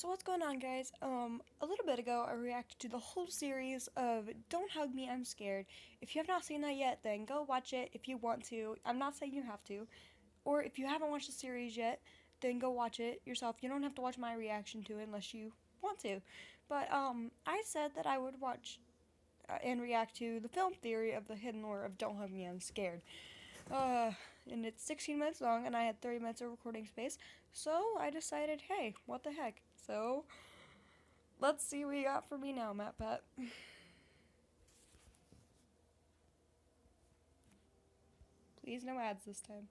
So what's going on, guys? A little bit ago, I reacted to the whole series of Don't Hug Me, I'm Scared. If you have not seen that yet, then go watch it if you want to. I'm not saying you have to. Or if you haven't watched the series yet, then go watch it yourself. You don't have to watch my reaction to it unless you want to. But, I said that I would watch and react to the film theory of the hidden lore of Don't Hug Me, I'm Scared. And it's 16 minutes long, and I had 30 minutes of recording space, so I decided, hey, what the heck? So, let's see what you got for me now, Matt Pat. Please, no ads this time.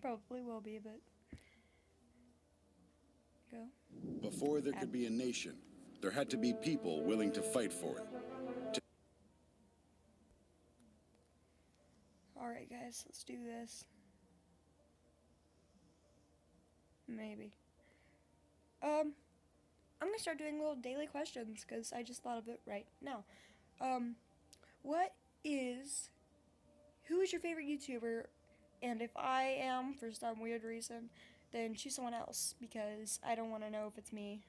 Probably will be, but go. Before there could be a nation, there had to be people willing to fight for it. Alright, guys, let's do this. Maybe. I'm gonna start doing little daily questions, because I just thought of it right now. Who is your favorite YouTuber? And if I am, for some weird reason, then choose someone else, because I don't want to know if it's me.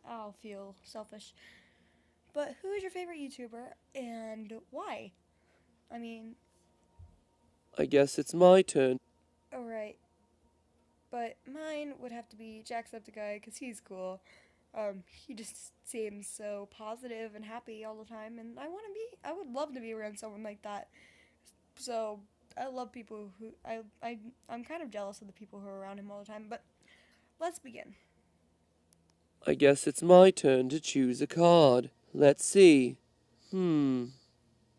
I'll feel selfish. But who is your favorite YouTuber, and why? I mean... I guess it's my turn. Alright. But mine would have to be Jacksepticeye, because he's cool. He just seems so positive and happy all the time, and I would love to be around someone like that. So, I love people who, I'm kind of jealous of the people who are around him all the time, but let's begin. I guess it's my turn to choose a card. Let's see.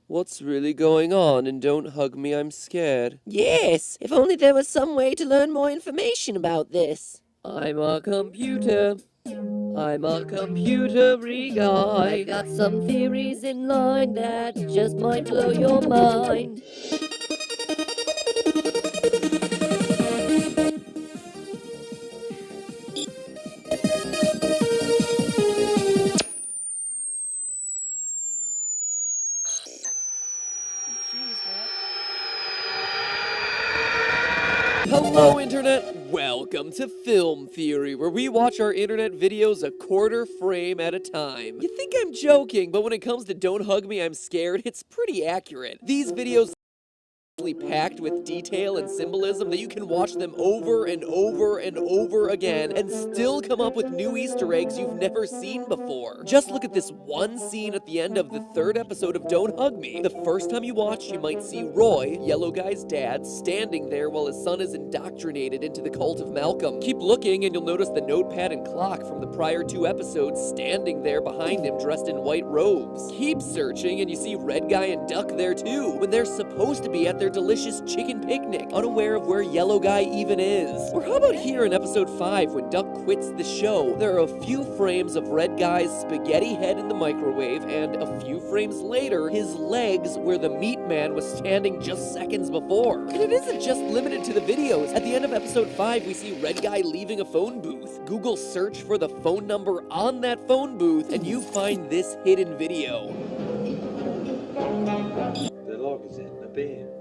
What's really going on in Don't Hug Me, I'm Scared? Yes, if only there was some way to learn more information about this. I'm a computer. I'm a computer-y guy. I've got some theories in line that just might blow your mind. Jeez, Matt. Hello, Internet! Welcome to Film Theory, where we watch our internet videos a quarter frame at a time. You think I'm joking, but when it comes to Don't Hug Me, I'm Scared, it's pretty accurate. These videos packed with detail and symbolism that you can watch them over and over and over again and still come up with new Easter eggs you've never seen before. Just look at this one scene at the end of the third episode of Don't Hug Me. The first time you watch, you might see Roy, Yellow Guy's dad, standing there while his son is indoctrinated into the cult of Malcolm. Keep looking and you'll notice the notepad and clock from the prior two episodes standing there behind him dressed in white robes. Keep searching and you see Red Guy and Duck there too, when they're supposed to be at their delicious chicken picnic, unaware of where Yellow Guy even is. Or how about here in episode 5 when Duck quits the show? There are a few frames of Red Guy's spaghetti head in the microwave, and a few frames later, his legs where the meat man was standing just seconds before. And it isn't just limited to the videos. At the end of episode 5, we see Red Guy leaving a phone booth. Google search for the phone number on that phone booth, and you find this hidden video. The log is in the bin.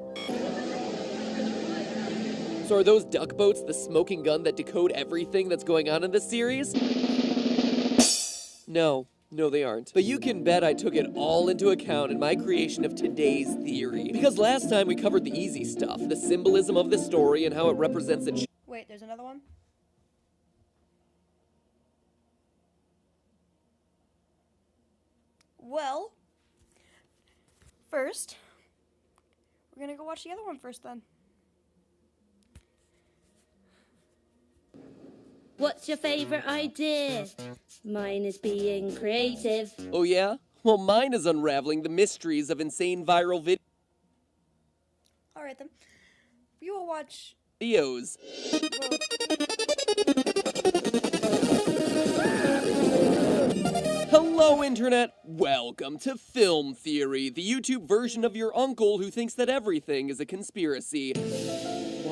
So are those duck boats the smoking gun that decode everything that's going on in this series? No, they aren't. But you can bet I took it all into account in my creation of today's theory. Because last time we covered the easy stuff, the symbolism of the story and how it represents a... Wait, there's another one? Well, first, we're gonna go watch the other one first then. What's your favorite idea? Mine is being creative. Oh yeah? Well, mine is unraveling the mysteries of insane viral Alright then. We will watch... videos. Hello, Internet! Welcome to Film Theory, the YouTube version of your uncle who thinks that everything is a conspiracy.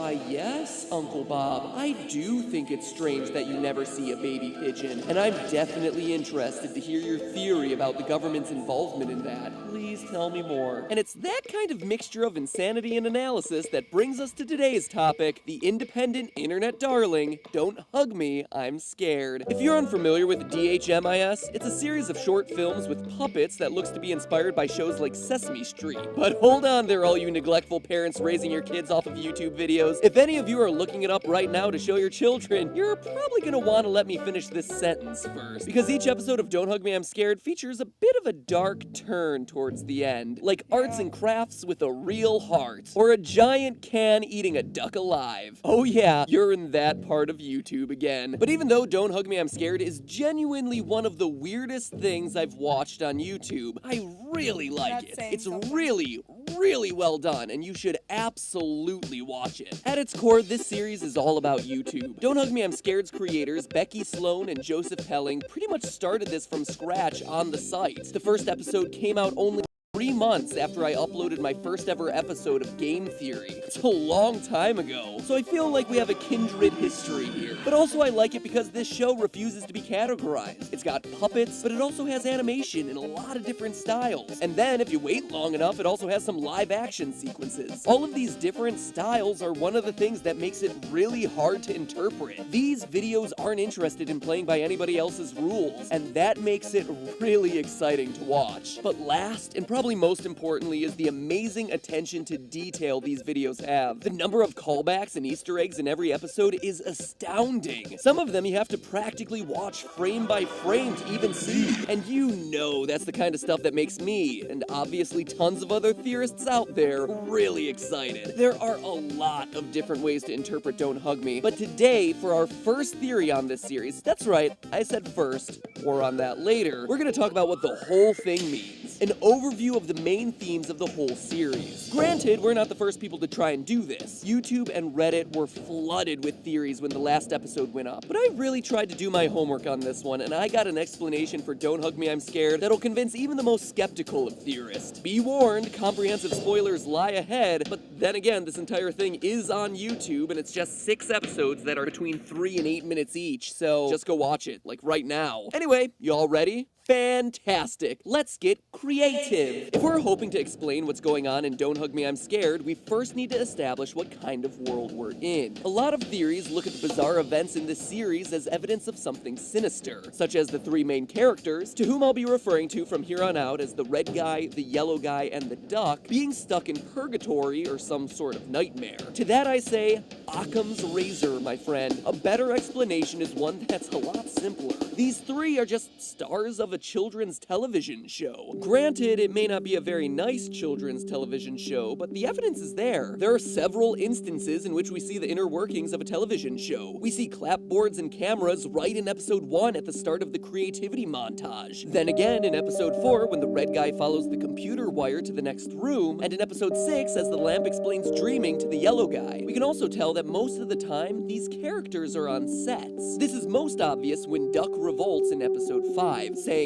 Why, yes, Uncle Bob, I do think it's strange that you never see a baby pigeon, and I'm definitely interested to hear your theory about the government's involvement in that. Please tell me more. And it's that kind of mixture of insanity and analysis that brings us to today's topic, the independent internet darling, Don't Hug Me, I'm Scared. If you're unfamiliar with DHMIS, it's a series of short films with puppets that looks to be inspired by shows like Sesame Street. But hold on there, all you neglectful parents raising your kids off of YouTube videos. If any of you are looking it up right now to show your children, you're probably gonna want to let me finish this sentence first. Because each episode of Don't Hug Me, I'm Scared features a bit of a dark turn towards the end. Like arts and crafts with a real heart. Or a giant can eating a duck alive. Oh yeah, you're in that part of YouTube again. But even though Don't Hug Me, I'm Scared is genuinely one of the weirdest things I've watched on YouTube, I really like it. It's really well done, and you should absolutely watch it. At its core, this series is all about YouTube. Don't Hug Me, I'm Scared's creators, Becky Sloan and Joseph Helling, pretty much started this from scratch on the site. The first episode came out only 3 months after I uploaded my first ever episode of Game Theory. It's a long time ago, so I feel like we have a kindred history here. But also I like it because this show refuses to be categorized. It's got puppets, but it also has animation in a lot of different styles. And then, if you wait long enough, it also has some live action sequences. All of these different styles are one of the things that makes it really hard to interpret. These videos aren't interested in playing by anybody else's rules, and that makes it really exciting to watch. But last, and probably most importantly, is the amazing attention to detail these videos have. The number of callbacks and Easter eggs in every episode is astounding. Some of them you have to practically watch frame by frame to even see. And you know that's the kind of stuff that makes me, and obviously tons of other theorists out there, really excited. There are a lot of different ways to interpret Don't Hug Me, but today, for our first theory on this series, that's right, I said first, more on that later, we're gonna talk about what the whole thing means. An overview of the main themes of the whole series. Granted, we're not the first people to try and do this. YouTube and Reddit were flooded with theories when the last episode went up, but I really tried to do my homework on this one, and I got an explanation for Don't Hug Me, I'm Scared that'll convince even the most skeptical of theorists. Be warned, comprehensive spoilers lie ahead, but then again, this entire thing is on YouTube, and it's just 6 episodes that are between 3 and 8 minutes each, so just go watch it, like right now. Anyway, you all ready? Fantastic! Let's get creative! If we're hoping to explain what's going on in Don't Hug Me, I'm Scared, we first need to establish what kind of world we're in. A lot of theories look at the bizarre events in this series as evidence of something sinister, such as the 3 main characters, to whom I'll be referring to from here on out as the red guy, the yellow guy, and the duck, being stuck in purgatory or some sort of nightmare. To that I say, Occam's razor, my friend. A better explanation is one that's a lot simpler. These 3 are just stars of a children's television show. Granted, it may not be a very nice children's television show, but the evidence is there. There are several instances in which we see the inner workings of a television show. We see clapboards and cameras right in episode 1 at the start of the creativity montage. Then again in episode 4 when the red guy follows the computer wire to the next room, and in episode 6 as the lamp explains dreaming to the yellow guy. We can also tell that most of the time, these characters are on sets. This is most obvious when Duck revolts in episode 5, saying,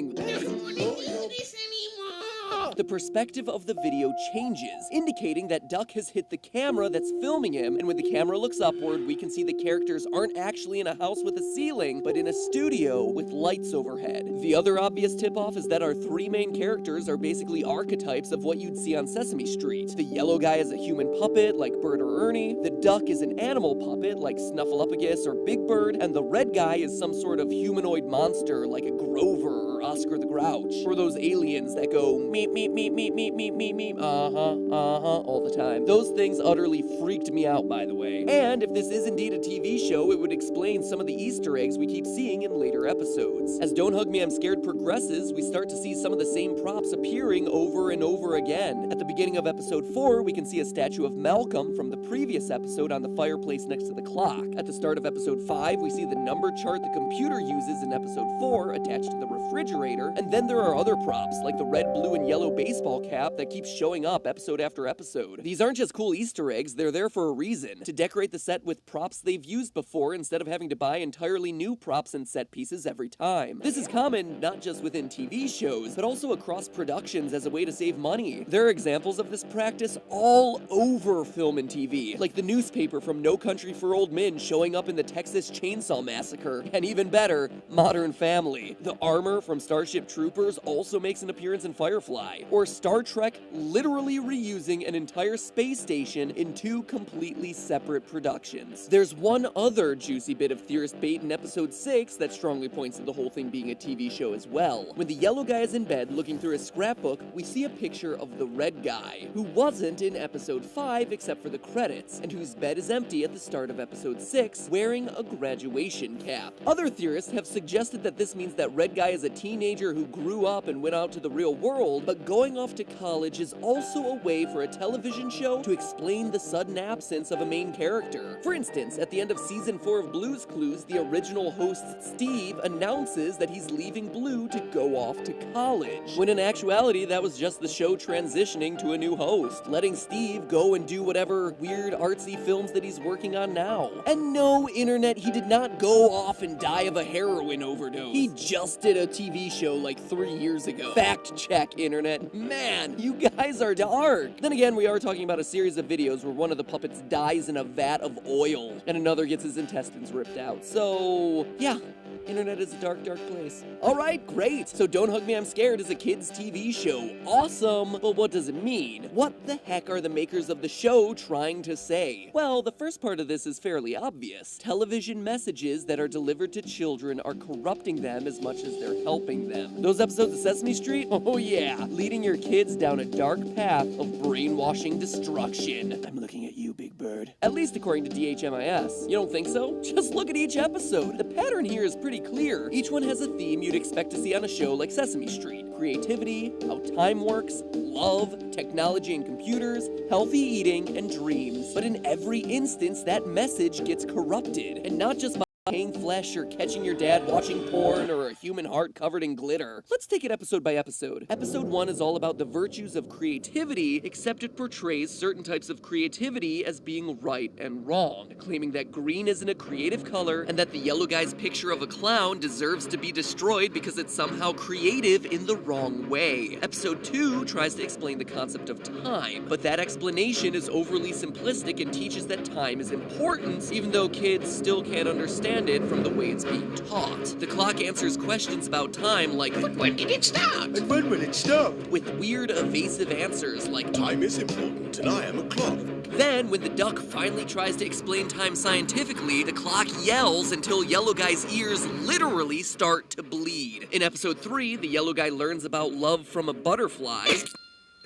the perspective of the video changes, indicating that Duck has hit the camera that's filming him, and when the camera looks upward, we can see the characters aren't actually in a house with a ceiling, but in a studio with lights overhead. The other obvious tip-off is that our 3 main characters are basically archetypes of what you'd see on Sesame Street. The yellow guy is a human puppet, like Bert or Ernie, the duck is an animal puppet, like Snuffleupagus or Big Bird, and the red guy is some sort of humanoid monster, like a Grover or Oscar the Grouch, or those aliens that go meep meep meep meep meep meep meep meep all the time. Those things utterly freaked me out, by the way. And if this is indeed a TV show, it would explain some of the Easter eggs we keep seeing in later episodes. As Don't Hug Me, I'm Scared progresses, we start to see some of the same props appearing over and over again. At the beginning of episode 4, we can see a statue of Malcolm from the previous episode on the fireplace next to the clock. At the start of episode 5, we see the number chart the computer uses in episode 4 attached to the refrigerator, and then there are other props, like the red, blue, and yellow baseball cap that keeps showing up episode after episode. These aren't just cool Easter eggs, they're there for a reason, to decorate the set with props they've used before instead of having to buy entirely new props and set pieces every time. This is common not just within TV shows, but also across productions as a way to save money. There are examples of this practice all over film and TV, like the newspaper from No Country for Old Men showing up in the Texas Chainsaw Massacre, and even better, Modern Family. The armor from Starship Troopers also makes an appearance in Firefly, or Star Trek literally reusing an entire space station in two completely separate productions. There's one other juicy bit of theorist bait in episode 6 that strongly points to the whole thing being a TV show as well. When the yellow guy is in bed looking through his scrapbook, we see a picture of the red guy, who wasn't in episode 5 except for the credits, and whose bed is empty at the start of episode 6, wearing a graduation cap. Other theorists have suggested that this means that red guy is a teenager who grew up and went out to the real world, but going off to college is also a way for a television show to explain the sudden absence of a main character. For instance, at the end of season 4 of Blue's Clues, the original host Steve announces that he's leaving Blue to go off to college, when in actuality that was just the show transitioning to a new host, letting Steve go and do whatever weird artsy films that he's working on now. And no, internet, he did not go off and die of a heroin overdose. He just did a TV show like 3 years ago. Fact check, internet. Man, you guys are dark. Then again, we are talking about a series of videos where one of the puppets dies in a vat of oil and another gets his intestines ripped out. So, yeah. Internet is a dark, dark place. Alright, great. So Don't Hug Me, I'm Scared is a kids' TV show. Awesome. But what does it mean? What the heck are the makers of the show trying to say? Well, the first part of this is fairly obvious. Television messages that are delivered to children are corrupting them as much as they're helping them. Those episodes of Sesame Street? Oh yeah. Leading your kids down a dark path of brainwashing destruction. I'm looking at you, Big Bird. At least according to DHMIS. You don't think so? Just look at each episode. The pattern here is pretty clear. Each one has a theme you'd expect to see on a show like Sesame Street. Creativity, how time works, love, technology and computers, healthy eating, and dreams. But in every instance, that message gets corrupted. And not just by decaying flesh or catching your dad watching porn or a human heart covered in glitter. Let's take it episode by episode. Episode 1 is all about the virtues of creativity, except it portrays certain types of creativity as being right and wrong, claiming that green isn't a creative color and that the yellow guy's picture of a clown deserves to be destroyed because it's somehow creative in the wrong way. Episode 2 tries to explain the concept of time, but that explanation is overly simplistic and teaches that time is important, even though kids still can't understand it from the way it's being taught. The clock answers questions about time like, but when did it start? And when will it stop? With weird evasive answers like, Time is important, and I am a clock. then when the duck finally tries to explain time scientifically, the clock yells until yellow guy's ears literally start to bleed. In episode 3, the yellow guy learns about love from a butterfly,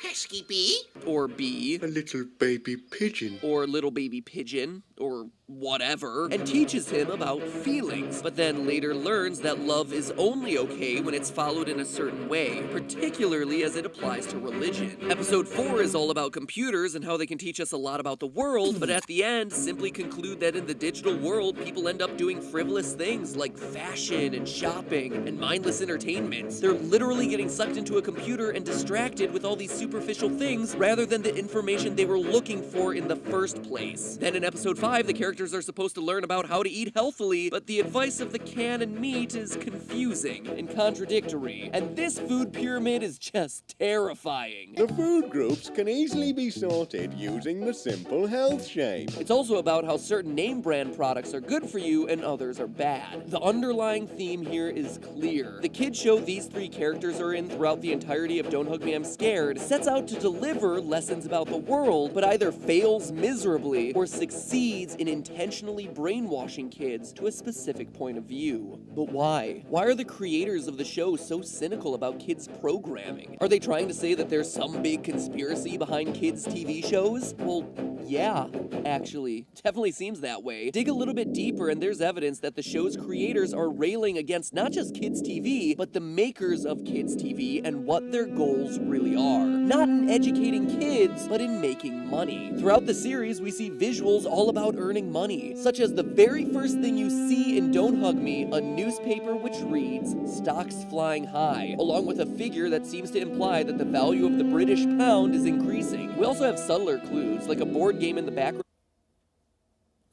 Pesky bee. or bee, A little baby pigeon. or little baby pigeon, or whatever, and teaches him about feelings, but then later learns that love is only okay when it's followed in a certain way, particularly as it applies to religion. Episode 4 is all about computers and how they can teach us a lot about the world, but at the end simply conclude that in the digital world, people end up doing frivolous things like fashion and shopping and mindless entertainment. They're literally getting sucked into a computer and distracted with all these superficial things rather than the information they were looking for in the first place. Then in episode 5, the characters are supposed to learn about how to eat healthily, but the advice of the can and meat is confusing and contradictory, and this food pyramid is just terrifying. The food groups can easily be sorted using the simple health shape. It's also about how certain name brand products are good for you and others are bad. The underlying theme here is clear. The kids show these 3 characters are in throughout the entirety of Don't Hug Me, I'm Scared sets out to deliver lessons about the world, but either fails miserably or succeeds in intentionally brainwashing kids to a specific point of view. But why? Why are the creators of the show so cynical about kids' programming? Are they trying to say that there's some big conspiracy behind kids' TV shows? Well, yeah, actually. Definitely seems that way. Dig a little bit deeper and there's evidence that the show's creators are railing against not just kids' TV, but the makers of kids' TV and what their goals really are. Not in educating kids, but in making money. Throughout the series, we see visuals all about earning money, such as the very first thing you see in Don't Hug Me, a newspaper which reads, "Stocks flying high," along with a figure that seems to imply that the value of the British pound is increasing. We also have subtler clues, like a board game in the background.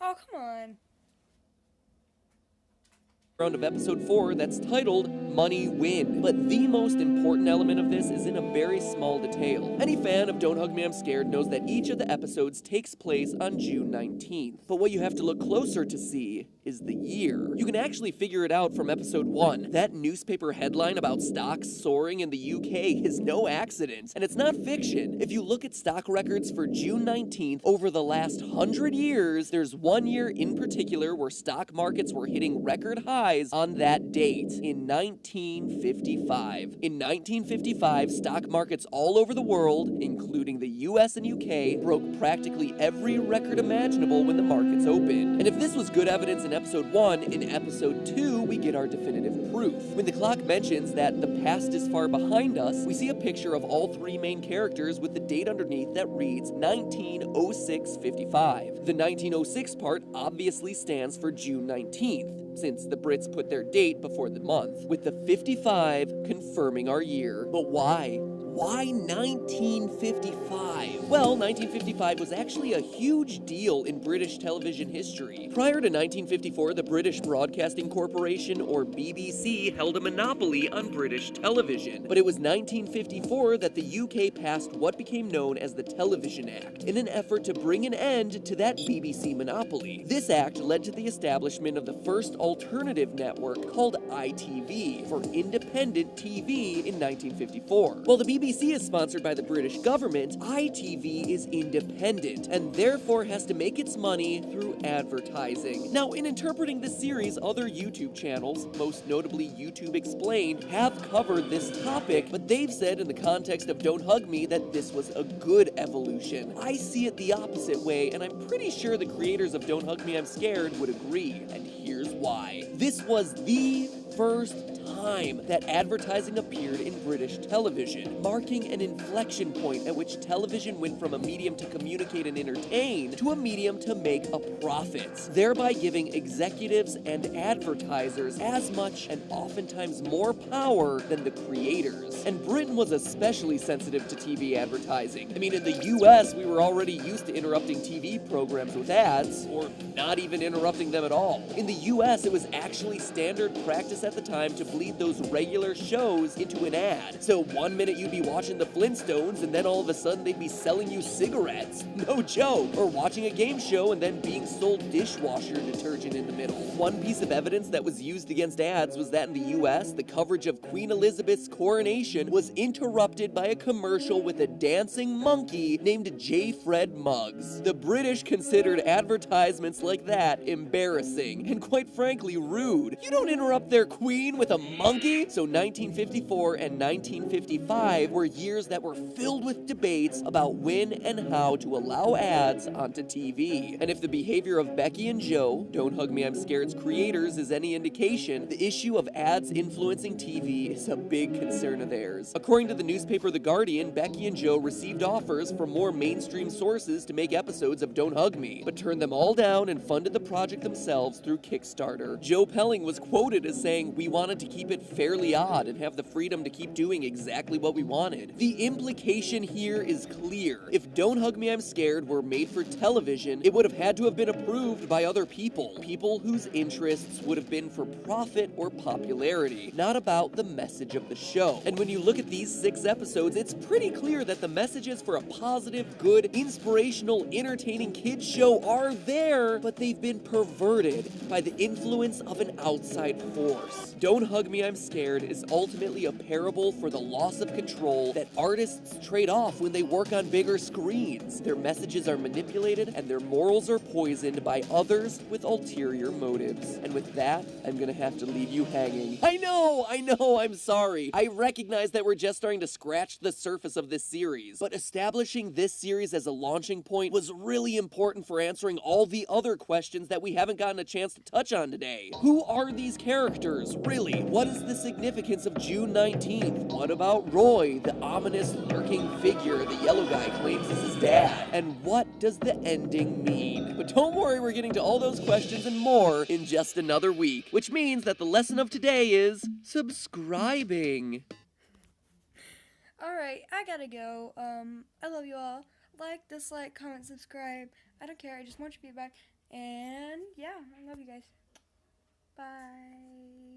Oh, come on. round of episode 4 that's titled Money Win. But the most important element of this is in a very small detail. Any fan of Don't Hug Me I'm Scared knows that each of the episodes takes place on June 19th. But what you have to look closer to see is the year. You can actually figure it out from episode 1. That newspaper headline about stocks soaring in the UK is no accident, and it's not fiction. If you look at stock records for June 19th over the last 100 years, there's one year in particular where stock markets were hitting record highs on that date, in 1955. In 1955, stock markets all over the world, including the US and UK, broke practically every record imaginable when the markets opened. And if this was good evidence in episode 1, in episode 2, we get our definitive proof. When the clock mentions that the past is far behind us, we see a picture of all three main characters with the date underneath that reads 1906-55. The 1906 part obviously stands for June 19th, since the Brits put their date before the month, with the 55 confirming our year. But why? Why 1955? Well, 1955 was actually a huge deal in British television history. Prior to 1954, the British Broadcasting Corporation, or BBC, held a monopoly on British television. But it was 1954 that the UK passed what became known as the Television Act, in an effort to bring an end to that BBC monopoly. This act led to the establishment of the first alternative network called ITV, for Independent TV, in 1954. While the BBC is sponsored by the British government, ITV is independent, and therefore has to make its money through advertising. Now, in interpreting this series, other YouTube channels, most notably YouTube Explained, have covered this topic, but they've said in the context of Don't Hug Me that this was a good evolution. I see it the opposite way, and I'm pretty sure the creators of Don't Hug Me I'm Scared would agree, and here's why. This was the first time that advertising appeared in British television, marking an inflection point at which television went from a medium to communicate and entertain to a medium to make a profit, thereby giving executives and advertisers as much and oftentimes more power than the creators. And Britain was especially sensitive to TV advertising. I mean, in the US, we were already used to interrupting TV programs with ads, or not even interrupting them at all. In the US, it was actually standard practice at the time to bleed those regular shows into an ad. So one minute you'd be watching the Flintstones, and then all of a sudden they'd be selling you cigarettes. No joke. Or watching a game show and then being sold dishwasher detergent in the middle. One piece of evidence that was used against ads was that in the US, the coverage of Queen Elizabeth's coronation was interrupted by a commercial with a dancing monkey named J. Fred Muggs. The British considered advertisements like that embarrassing, and quite frankly rude. You don't interrupt their queen with a monkey? So 1954 and 1955 were years that were filled with debates about when and how to allow ads onto TV. And if the behavior of Becky and Joe, Don't Hug Me I'm Scared's creators, is any indication, the issue of ads influencing TV is a big concern of theirs. According to the newspaper The Guardian, Becky and Joe received offers from more mainstream sources to make episodes of Don't Hug Me, but turned them all down and funded the project themselves through Kickstarter. Joe Pelling was quoted as saying, "We wanted to keep it fairly odd and have the freedom to keep doing exactly what we wanted." The implication here is clear. If Don't Hug Me I'm Scared were made for television, it would have had to have been approved by other people whose interests would have been for profit or popularity, not about the message of the show. And when you look at these 6 episodes, it's pretty clear that the messages for a positive, good, inspirational, entertaining kids show are there, but they've been perverted by the influence of an outside force. Don't Hug Me I'm Scared is ultimately a parable for the loss of control that artists trade off when they work on bigger screens. Their messages are manipulated and their morals are poisoned by others with ulterior motives. And with that, I'm gonna have to leave you hanging. I know, I'm sorry. I recognize that we're just starting to scratch the surface of this series, but establishing this series as a launching point was really important for answering all the other questions that we haven't gotten a chance to touch on today. Who are these characters, really? What is the significance of June 19th? What about Roy, the ominous lurking figure the yellow guy claims is his dad? And what does the ending mean? But don't worry, we're getting to all those questions and more in just another week, which means that the lesson of today is subscribing. Alright, I gotta go. I love you all. Like, dislike, comment, subscribe. I don't care, I just want your feedback. And yeah, I love you guys. Bye.